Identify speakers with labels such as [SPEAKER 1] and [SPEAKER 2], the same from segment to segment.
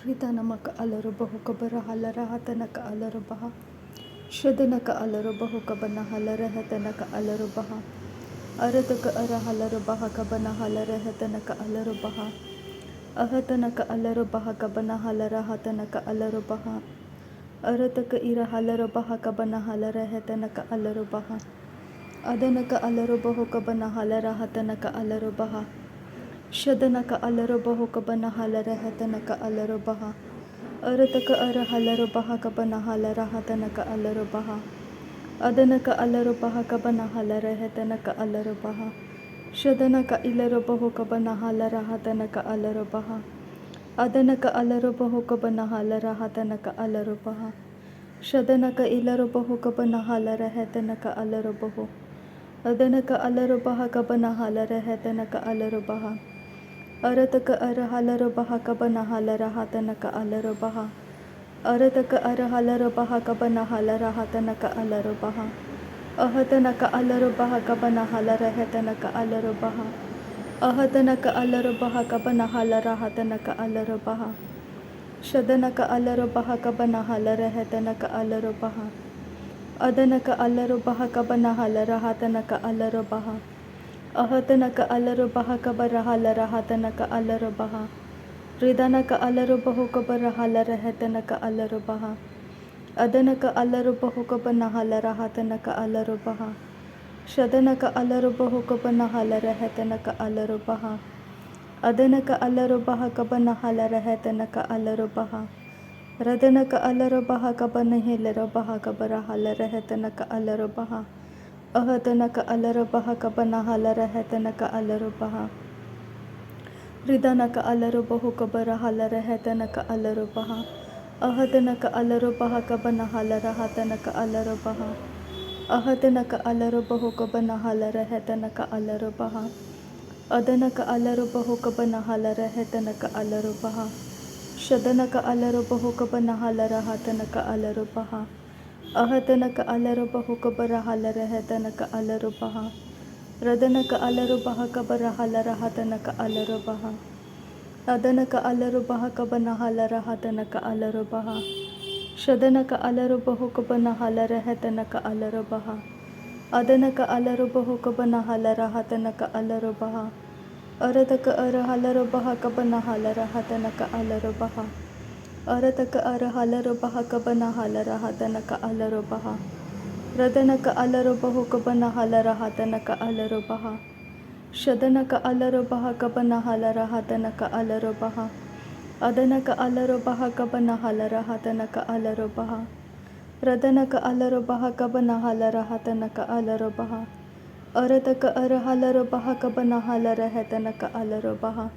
[SPEAKER 1] Ritanamaka alarubahuka barahalarahatanaka alarubaha. Shadanaka alarubahuka banahalarehatanaka alarubaha. Arataka arahalarubaha kabanahalarehatanaka alarubaha. Ahatanaka alarubaha kabanahalarehatanaka alarubaha. Arataka irahalarabaha kabanahalarehatanaka alarubaha. Adanaka alarubahuka banahalarehatanaka alarubaha. Shadanaka alarubahu kabanahalarehatanaka alarubaha. Arataka arahalarabaha kabanahalarehatanaka alarubaha. Adanaka alarubaha kabanahalarehatanaka alarubaha. Shadanaka ilarubahu kabanahalarehatanaka alarubaha. Adanaka alarubahu kabanahalarehatanaka alarubaha. Shadanaka ilarubahu kabanahalarehatanaka alarubahu. Adanaka alarubaha kabanahalarehatanaka alarubaha. Arataka arahalarabaha kabanahalarehatanaka alarubaha. Arataka arahalarabaha kabanahalarehatanaka alarubaha. Ahatanaka alarubaha kabanahalarehatanaka alarubaha. Ahatanaka alarubaha kabanahalarehatanaka alarubaha. Shadanaka alarubaha kabanahalarehatanaka alarubaha. Adanaka alarubaha kabanahalarehatanaka alarubaha. Ahatanaka alarubaha kabanahalarehatanaka alarubaha. Ridanaka alarubahu kabanahalarehatanaka alarubaha. Adanaka alarubahu kabanahalarehatanaka alarubaha. Shadanaka alarubahu kabanahalarehatanaka alarubaha. Adanaka alarubaha kabanahalarehatanaka alarubaha. Radanaka alarubaha kabanahalarebaha kabanahalarehatanaka alarubaha. Ahatanaka alarubaha kabanahalarehatanaka alarubaha. Ridanaka alarubahu kabanahalarehatanaka alarubaha. Ahatanaka alarubaha kabanahalarehatanaka alarubaha. Ahatanaka alarubahu kabanahalarehatanaka alarubaha. Adanaka alarubahu kabanahalarehatanaka alarubaha. Shadanaka alarubahu kabanahalarehatanaka alarubaha. Ahatanaka alarubahu kabanahalarehatanaka alarubaha. Radanaka alarubaha kabanahalarehatanaka alarubaha. Adanaka alarubaha kabanahalarehatanaka alarubaha. Shadanaka alarubahu kabanahalarehatanaka alarubaha. Adanaka alarubahu kabanahalarehatanaka alarubaha. Arataka arahalarabaha kabanahalarehatanaka alarubaha. Arataka arahalarabaha kabanahalarehatanaka alarubaha. Radanaka alarubahu kabanahalarehatanaka alarubaha. Shadanaka alarubaha kabanahalarehatanaka alarubaha. Adanaka alarubaha kabanahalarehatanaka alarubaha. Radanaka alarubaha kabanahalarehatanaka alarubaha. Arataka arahalarabaha kabanahalarehatanaka alarubaha.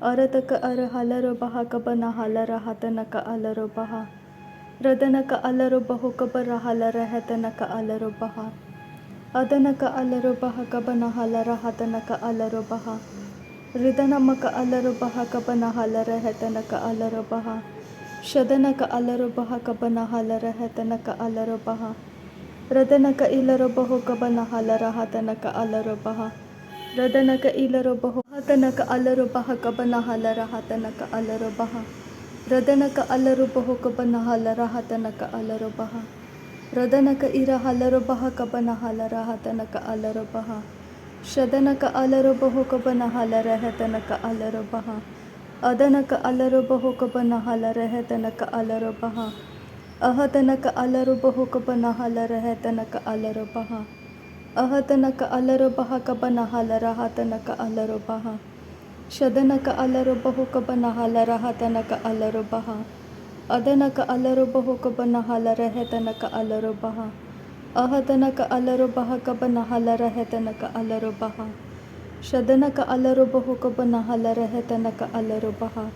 [SPEAKER 1] Arataka arahalarabaha kabanahalarehatanaka alarubaha. Radanaka alarubahu kabanahalarehatanaka alarubaha. Adanaka alarubaha kabanahalarehatanaka alarubaha. Ridanamaka alarubaha kabanahalarehatanaka alarubaha. Shadanaka alarubaha kabanahalarehatanaka alarubaha. Radanaka ilarubahu kabanahalarehatanaka alarubaha. Radanaka ilarubahu hatanaka alarubaha kabanahalarehatanaka alarubaha. Radanaka alarubahu kabanahalarehatanaka alarubaha. Radanaka irahalarabaha kabanahalarehatanaka alarubaha. Shadanaka alarubahu kabanahalarehatanaka alarubaha. Adanaka alarubahu kabanahalarehatanaka alarubaha. Ahatanaka alarubahu kabanahalarehatanaka alarubaha. Ahatanaka alarubaha kabanahalarehatanaka alarubaha. Shadanaka alarubahu kabanahalarehatanaka alarubaha. Adanaka alarubahu kabanahalarehatanaka alarubaha. Ahatanaka alarubaha kabanahalarehatanaka alarubaha. Shadanaka alarubahu kabanahalarehatanaka alarubaha.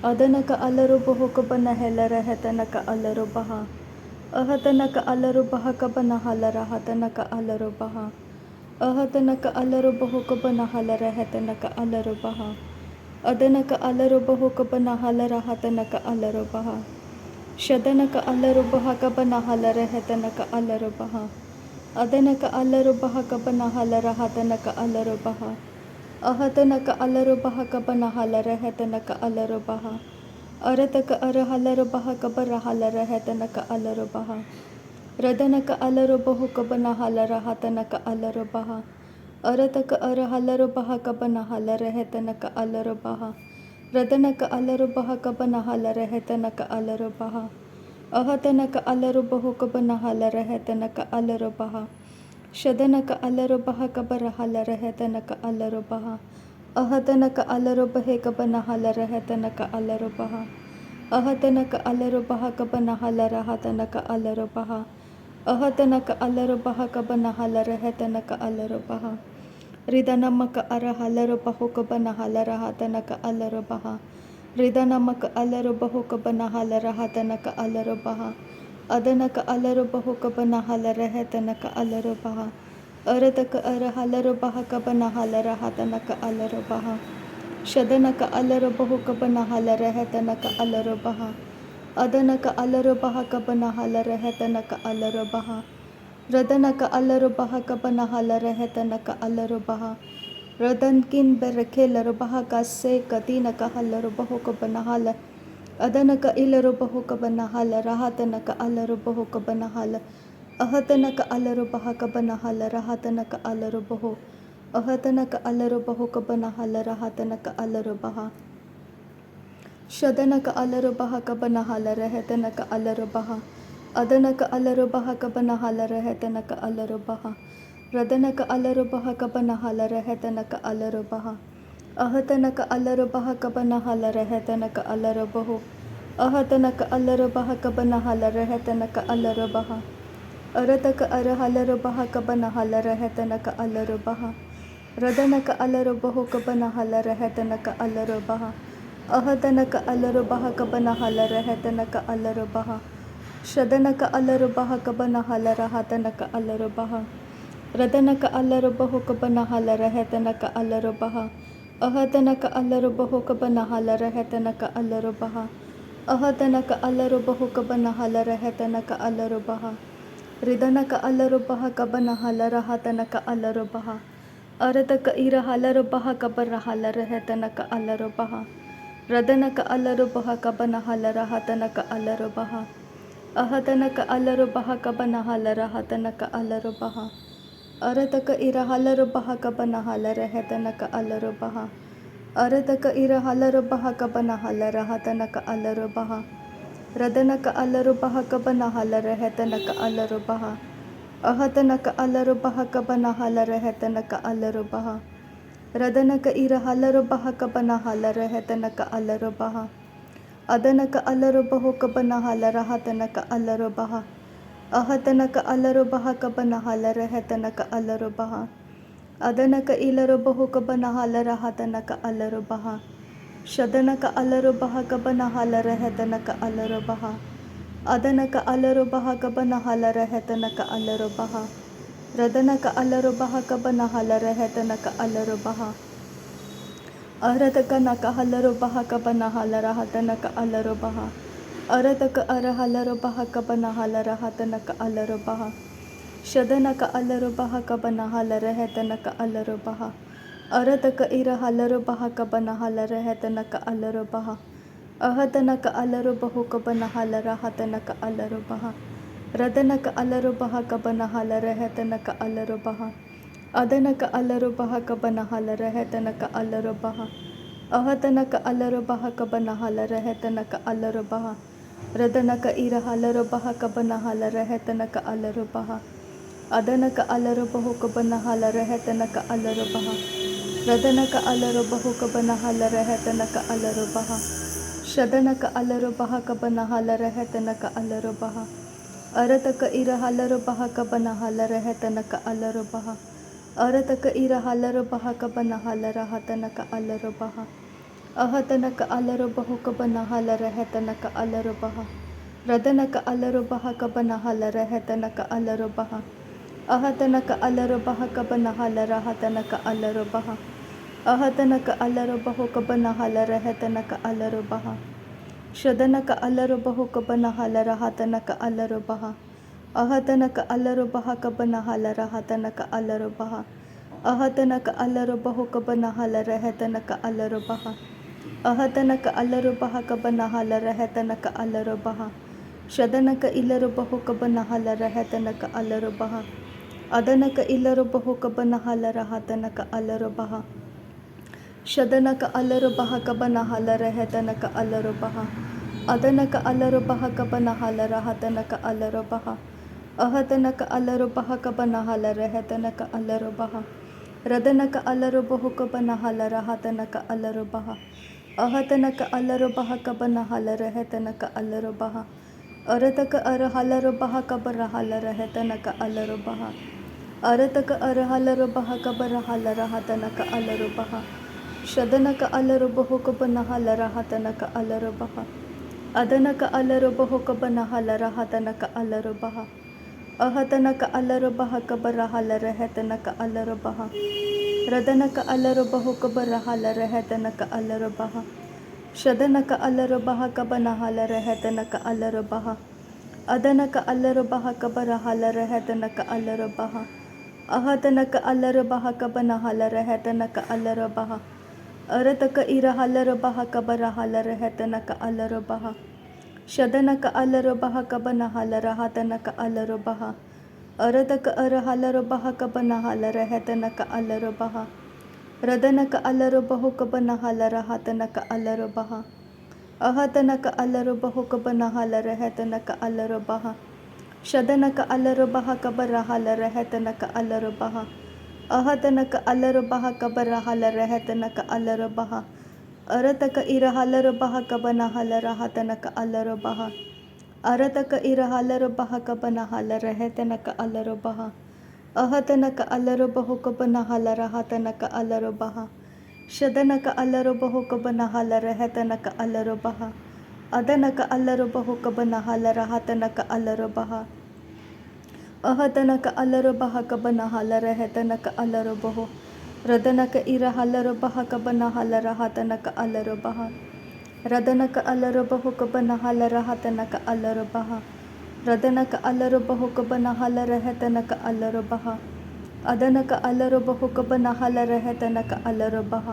[SPEAKER 1] Adanaka alarubahu kabanahalarehatanaka alarubaha. Ahatanaka alarubaha kabanahalarehatanaka alarubaha. Ahatanaka alarubahu kabanahalarehatanaka alarubaha. Adanaka alarubahu kabanahalarehatanaka alarubaha. Shadanaka alarubaha kabanahalarehatanaka alarubaha. Adanaka alarubaha kabanahalarehatanaka alarubaha. Ahatanaka alarubaha kabanahalarehatanaka alarubaha. अरतक अरहलर बह cover huller है तनक अलर बह रदनक अलर बहु Cubbon huller हतनक अलर बह अरतक अरहलर बह Cubbon huller है तनक अलर बह रदनक अलर बह कबन हलर है तनक अलर बह अहतनक अलर बहु कबन हलर है तनक अलर बह शदनक अलर बह कबर हलर है तनक अलर बह अहतनक अलर बहे कबन हलर है तनक अलर बह अहतनक अलर बह कबन हलर हतनक अलर बह अहतनक अलर बह कबन हलर है तनक अलर बह रिदनमक अर हलर बहु कबन हलर हतनक अलर बह रिदनमक अलर बहु कबन हलर हतनक अलर बह अदनक अलर बहु कबन हलर है तनक अलर बह अरतक अर हलर बह कबन हलर हतनक अलर बह शदनक अलर बहु कबन हलर है तनक अलर बह अदनक अलर बह कबन हलर है तनक अलर बह रदनक अलर बह कबन हलर है तनक अलर बह रदनकिन बेरखेलर बह कसे कतीनक हलर बहु कबन हल अदनक इलर बहु कबन हलर हतनक अलर बहु कबन हल अहतनक अलर बह कबन हलर हतनक अलर बहु अहतनक अलर बहु कबन हलर हतनक अलर बह शदनक अलर बह कबन हलर है तनक अलर बह अदनक अलर बह कबन हलर है तनक अलर बह रदनक अलर बह कबन हलर है तनक अलर बह अहतनक अलर बह कबन हलर है तनक अलर बहु अहतनक अलर बह कबन हलर है तनक अलर बह अरतक अर हलर बह कबन हलर है तनक अलर बह रदनक अलर बहु कबन हलर है तनक अलर बह अहतनक अलर बह कबन हलर है तनक अलर बह शदनक अलर बह कबन हलर हतनक अलर बह रदनक अलर बहु कबन हलर है तनक अलर बह अहतनक अलर बहु कबन हलर है तनक अलर बह अहतनक अलर बहु कबन हलर है तनक अलर बह रिदनक अलर बह कबन हलर हतनक अलर बह अरतक इर हलर बह कबर हलर है तनक अलर बह रदनक अलर बह कबन हलर हतनक अलर बह अहतनक अलर बह कबन हलर हतनक अलर बह अरतक इर हलर बह कबन हलर है तनक अलर बह अरतक इर हलर बह कबन हलर हतनक अलर बह रदनक अलर बह कबन हलर है तनक अलर बह अहतनक अलर बह कबन हलर है तनक अलर बह रदनक इर हलर बह कबन हलर है तनक अलर बह अदनक अलर बहु कबन हलर हतनक अलर बह अहतनक अलर बह कबन हलर है तनक अलर बह अदनक इलर बहु कबन हलर हतनक अलर बह शदनक अलर बह कबन हलर है तनक अलर बह अदनक अलर बह कबन हलर है तनक अलर बह रदनक अलर बह कबन हलर है तनक अलर बह अरतक नक हलर बह कबन हलर हतनक अलर बह अरतक अर हलर बह कबन हलर हतनक अलर बह शदनक अलर बह कबन हलर है तनक अलर बह अरतक इर हलर बह कबन हलर है तनक अलर बह अहतनक अलर बहु कबन हलर हतनक अलर बह रदनक अलर बह कबन हलर है तनक अलर बह अदनक अलर बह कबन हलर है तनक अलर बह अहतनक अलर बह कबन हलर है तनक अलर बह रदनक इर हलर बह कबन हलर है तनक अलर बह अदनक अलर बहु कबन हलर है तनक अलर बह रदनक अलर बहु कबन हलर है तनक अलर बह शदनक अलर बह कबन हलर है तनक अलर बह अरतक इर हलर बह कबन हलर है तनक अलर बह अरतक इर हलर बह कबन हलर हतनक अलर बह अहतनक अलर बहु कबन हलर है तनक अलर बह रदनक अलर बह कबन हलर है तनक अलर बह अहतनक अलर बह कबन हलर हतनक अलर बह अहतनक अलर बहु कबन हलर है तनक अलर बह शदनक अलर बहु कबन हलर हतनक अलर बह अहतनक अलर बह कबन हलर हतनक अलर बह अहतनक अलर बहु कबन हलर है तनक अलर बह ಅಹತನಕ ಅಲ್ಲರು ಬಹ ಕಬನ ಹಲರ ಹೆತನಕ ಅಲ್ಲರು ಬಹ ಶದನಕ ಇಲ್ಲರು ಬಹು ಕಬನ ಹಲರ ಹೆತನಕ ಅಲ್ಲರು ಬಹ ಅದನಕ ಇಲ್ಲರು ಬಹು ಕಬನ ಹಲರ ಹತನಕ ಅಲ್ಲರು ಬಹ ಶದನಕ ಅಲ್ಲರು ಬಹ ಕಬನ ಹಲರ ಹೆತನಕ ಅಲ್ಲರು ಬಹ ಅದನಕ ಅಲ್ಲರು ಬಹ ಕಬನ ಹಲರ ಹತನಕ ಅಲ್ಲರು ಬಹ ಅಹತನಕ ಅಲ್ಲರು ಬಹ ಕಬನ ಹಲರ ಹೆತನಕ ಅಲ್ಲರು ಬಹ ರದನಕ ಅಲ್ಲರು ಬಹು ಕಬನ ಹಲರ ಹತನಕ ಅಲ್ಲರು ಬಹ ಅಹತನಕ ಅಲ್ಲರು ಬಹ ಕಬನ ಹಲರ ಹೆತನಕ ಅಲ್ಲರು ಬಹ ಅರತಕ ಅರ ಹಲರು ಬಹ ಕಬರ ಹಲರ ಹೆತನಕ ಅಲ್ಲರು ಬಹ ಅರತಕ ಅರ ಹಲರು ಬಹ ಕಬರ ಹಲರ ಹತನಕ ಅಲ್ಲರು ಬಹ ಶದನಕ ಅಲ್ಲರು ಬಹು ಕಬನ ಹಲರ ಹತನಕ ಅಲ್ಲರು ಬಹ ಅದನಕ ಅಲ್ಲರು ಬಹು ಕಬನ ಹಲರ ಹತನಕ ಅಲ್ಲರು ಬಹ ಅಹತನಕ ಅಲ್ಲರು ಬಹ ಕಬರ ಹಲರ ಹೆತನಕ ಅಲ್ಲರು ಬಹ ರದನಕ ಅಲ್ಲರು ಬಹು ಕಬರ ಹಲರ ಹೆತನಕ ಅಲ್ಲರು ಬಹ ಶದನಕ ಅಲ್ಲರು ಬಹ ಕಬನ ಹಲರ ಹೆತನಕ ಅಲ್ಲರು ಬಹ ಅದನಕ ಅಲ್ಲರು ಬಹ ಕಬರ ಹಲರ ಹೆತನಕ ಅಲ್ಲರು ಬಹ ಅಹತನಕ ಅಲ್ಲರು ಬಹ ಕಬನ ಹಲರ ಹೆತನಕ ಅಲ್ಲರು ಬಹ ಅರತಕ ಇರ ಹಲರು ಬಹ ಕಬರ ಹಲರ ಹೆತನಕ ಅಲ್ಲರು ಬಹ ಶದನಕ ಅಲ್ಲರು ಬಹ ಕಬನ ಹಲರ ಹತನಕ ಅಲ್ಲರು ಬಹ ಅರತಕ ಅರ ಹಲರು ಬಹ ಕಬನ ಹಲರ ಹೆತನಕ ಅಲ್ಲರು ಬಹ ರದನಕ ಅಲ್ಲರು ಬಹು ಕಬನ ಹಲರ ಹತನಕ ಅಲ್ಲರು ಬಹ ಅಹತನಕ ಅಲ್ಲರು ಬಹು ಕಬನ ಹಲರ ಹೆತನಕ ಅಲ್ಲರು ಬಹ ಶದನಕ ಅಲ್ಲರು ಬಹ ಕಬರ ಹಲರ ಹೆತನಕ ಅಲ್ಲರು ಬಹ ಅಹತನಕ ಅಲ್ಲರು ಬಹ ಕಬರ ಹಲರ ಹೆತನಕ ಅಲ್ಲರು ಬಹ ಅರತಕ ಇರ ಹಲರು ಬಹ ಕಬನ ಹಲರ ಹತನಕ ಅಲ್ಲರು ಬಹ ಅರತಕ ಇರ ಹಲರು ಬಹ ಕಬನ ಹಲರ ಹೆತನಕ ಅಲ್ಲರು ಬಹ ಅಹತನಕ ಅಲ್ಲರು ಬಹು ಕಬನ ಹಲರ ಹತನಕ ಅಲ್ಲರು ಬಹ ಶದನಕ ಅಲ್ಲರು ಬಹು ಕಬನ ಹಲರ ಹೆತನಕ ಅಲ್ಲರು ಬಹ ಅದನಕ ಅಲ್ಲರು ಬಹು ಕಬನ ಹಲರ ಹತನಕ ಅಲ್ಲರು ಬಹ ಅಹತನಕ ಅಲ್ಲರು ಬಹ ಕಬನ ಹಲರ ಹೆತನಕ ಅಲ್ಲರು ಬಹು ರದನಕ ಇರ ಹಲರು ಬಹ ಕಬನ ಹಲರ ಹತನಕ ಅಲ್ಲರು ಬಹ ರದನಕ ಅಲ್ಲರು ಬಹು ಕಬನ ಹಲರ ಹತನಕ ಅಲ್ಲರು ಬಹ ರದನಕ ಅಲ್ಲರು ಬಹು ಕಬನ ಹಲರ ಹೆತನಕ ಅಲ್ಲರು ಬಹ ಅದನಕ ಅಲ್ಲರು ಬಹು ಕಬನ ಹಲರ ಹೆತನಕ ಅಲ್ಲರು ಬಹ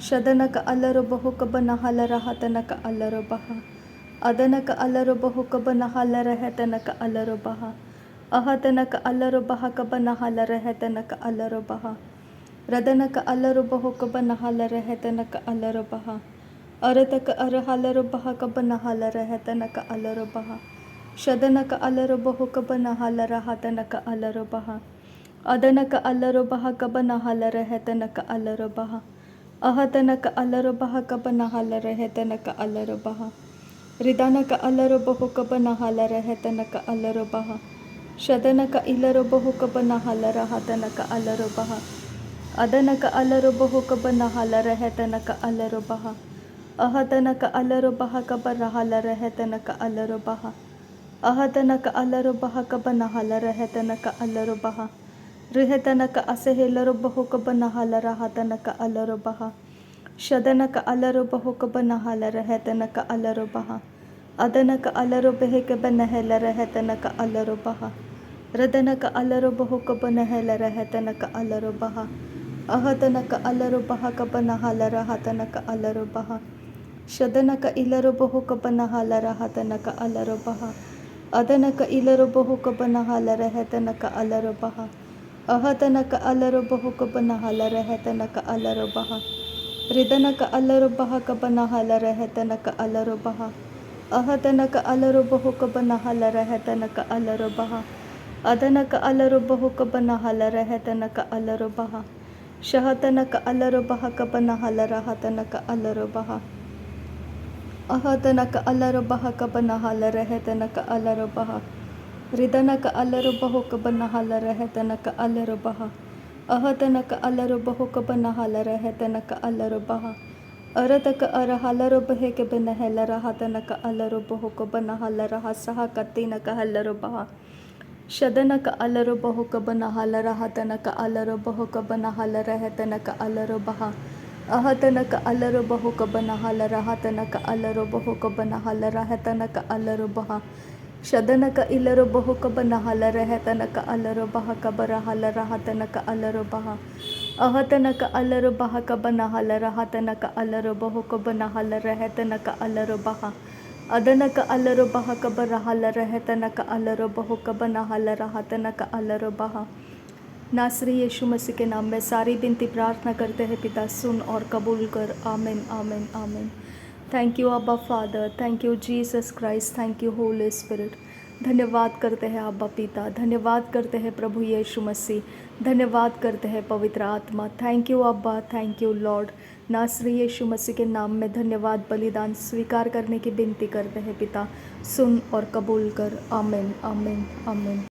[SPEAKER 1] ಶದನಕ ಅಲ್ಲರು ಬಹು ಕಬನ ಹಲರ ಹತನಕ ಅಲ್ಲರು ಬಹ ಅದನಕ ಅಲ್ಲರು ಬಹು ಕಬನ ಹಲರ ಹೆತನಕ ಅಲ್ಲರು ಬಹ ಅಹತನಕ ಅಲ್ಲರು ಬಹ ಕಬನ ಹಲರ ಹೆತನಕ ಅಲ್ಲರು ಬಹ ರದನಕ ಅಲ್ಲರು ಬಹು ಕಬನ ಹಲರ ಹೆತನಕ ಅಲ್ಲರು ಬಹ ಅರತಕ ಅರ ಹಲರು ಬಹ ಕಬನ ಹಲರ ಹೆತನಕ ಅಲ್ಲರು ಬಹ ಶದನಕ ಅಲ್ಲರು ಬಹು ಕಬನ ಹಲರ ಹತನಕ ಅಲ್ಲರು ಬಹ ಅದನಕ ಅಲ್ಲರು ಬಹ ಕಬನ ಹಲರ ಹೆತನಕ ಅಲ್ಲರು ಬಹ ಅಹತನಕ ಅಲ್ಲರು ಬಹ ಕಬನ ಹಲರ ಹೆತನಕ ಅಲ್ಲರು ಬಹ ರಿದನಕ ಅಲ್ಲರು ಬಹು ಕಬನ ಹಲರ ಹೆತನಕ ಅಲ್ಲರು ಬಹ ಶದನಕ ಇಲ್ಲರು ಬಹು ಕಬನ ಹಲರ ಹತನಕ ಅಲ್ಲರು ಬಹ ಅದನಕ ಅಲ್ಲರು ಬಹು ಕಬನ ಹಲರ ಹೆತನಕ ಅಲ್ಲರು ಬಹ ಅಹತನಕ ಅಲ್ಲರು ಬಹ ಕಬರ ಹಲರ ಹೆತನಕ ಅಲ್ಲರು ಬಹ ಅಹತನಕ ಅಲ್ಲರು ಬಹ ಕಬನ ಹಲರ ಹೆತನಕ ಅಲ್ಲರು ಬಹ ರಿಹೆತನಕ ಅಸೆಹಿಲ್ಲರು ಬಹು ಕಬನ ಹಲರ ಹತನಕ ಅಲ್ಲರು ಬಹ ಶದನಕ ಅಲ್ಲರು ಬಹು ಕಬನ ಹಲರ ಹೆತನಕ ಅಲ್ಲರು ಬಹ ಅದನಕ ಅಲ್ಲರು ಬೆಹೆ ಕಬನ ಹೆಲರ ಹೆತನಕ ಅಲ್ಲರು ಬಹ ರದನಕ ಅಲ್ಲರು ಬಹು ಕಬನ ಹೆಲರ ಹೆತನಕ ಅಲ್ಲರು ಬಹ ಅಹತನಕ ಅಲ್ಲರು ಬಹ ಕಬನ ಹಲರ ಹತನಕ ಅಲ್ಲರು ಬಹ ಶದನಕ ಇಲ್ಲರು ಬಹು ಕಬನ ಹಲರ ಹತನಕ ಅಲ್ಲರು ಬಹ ಅದನಕ ಇಲ್ಲರು ಬಹು ಕಬನ ಹಲರ ಹೆತನಕ ಅಲ್ಲರು ಬಹ ಅಹತನಕ ಅಲ್ಲರು ಬಹು ಕಬನ ಹಲರ ಹೆತನಕ ಅಲ್ಲರು ಬಹ ರಿದನಕ ಅಲ್ಲರು ಬಹ ಕಬನ ಹಲರ ಹೆತನಕ ಅಲ್ಲರು ಬಹ ಅಹತನಕ ಅಲ್ಲರು ಬಹು ಕಬನ ಹಲರ ಹೆತನಕ ಅಲ್ಲರು ಬಹ ಅದನಕ ಅಲ್ಲರು ಬಹು ಕಬನ ಹಲರ ಹೆತನಕ ಅಲ್ಲರು ಬಹ ಶಹತನಕ ಅಲ್ಲರು ಬಹ ಕಬನ ಹಲರ ಹತನಕ ಅಲ್ಲರು ಬಹ ಅಹತನಕ ಅಲ್ಲರು ಬಹ ಕಬನ ಹಲರ ಹೆತನಕ ಅಲ್ಲರು ಬಹ ರಿದನಕ ಅಲ್ಲರು ಬಹು ಕಬನ ಹಲರ ಹೆತನಕ ಅಲ್ಲರು ಬಹ ಅಹತನಕ ಅಲ್ಲರು ಬಹು ಕಬನ ಹಲರ ಹೆತನಕ ಅಲ್ಲರು ಬಹ ಅರತಕ ಅರ ಹಲರು ಬಹೆ ಕಬನ ಹೆಲರ ಹತನಕ ಅಲ್ಲರು ಬಹು ಕಬನ ಹಲರ ಹಸಹ ಕತ್ತಿನಕ ಹಲ್ಲರು ಬಹ ಶದನಕ ಅಲ್ಲರು ಬಹು ಕಬನ ಹಲರ ಹತನಕ ಅಲ್ಲರು ಬಹು ಕಬನ ಹಲರ ಹೆತನಕ ಅಲ್ಲರು ಬಹ ಅಹತನಕ ಅಲ್ಲರು ಬಹು ಕಬನ ಹಲರ ಹತನಕ ಅಲ್ಲರು ಬಹು ಕಬನ ಹಲರ ಹೆತನಕ ಅಲ್ಲರು ಬಹ ಶದನಕ ಇಲ್ಲರು ಬಹು ಕಬನ ಹಲರ ಹೆತನಕ ಅಲ್ಲರು ಬಹ ಕಬರ ಹಲರ ಹತನಕ ಅಲ್ಲರು ಬಹ अहतनक अलर बहा कब नहल रहा तनक अलर बहो कब नहल रह तनक अलर बहा अदनक अलर बहा कब रहल रह तनक अलर बहो कब नहल रहा तनक अलर बहा। नासरी यीशु मसीह के नाम में सारी विनती प्रार्थना करते हैं पिता, सुन और कबूल कर। आमीन आमीन आमीन। थैंक यू अब्बा father, thank you Jesus Christ, thank you Holi spirit. धन्यवाद करते हैं अब्बा पिता, धन्यवाद करते हैं प्रभु यीशु मसीह, धन्यवाद करते हैं पवित्र आत्मा। थैंक यू अब्बा, थैंक यू लॉर्ड। नासरी यीशु मसीह के नाम में धन्यवाद बलिदान स्वीकार करने की विनती करते हैं पिता, सुन और कबूल कर। आमीन आमीन आमीन।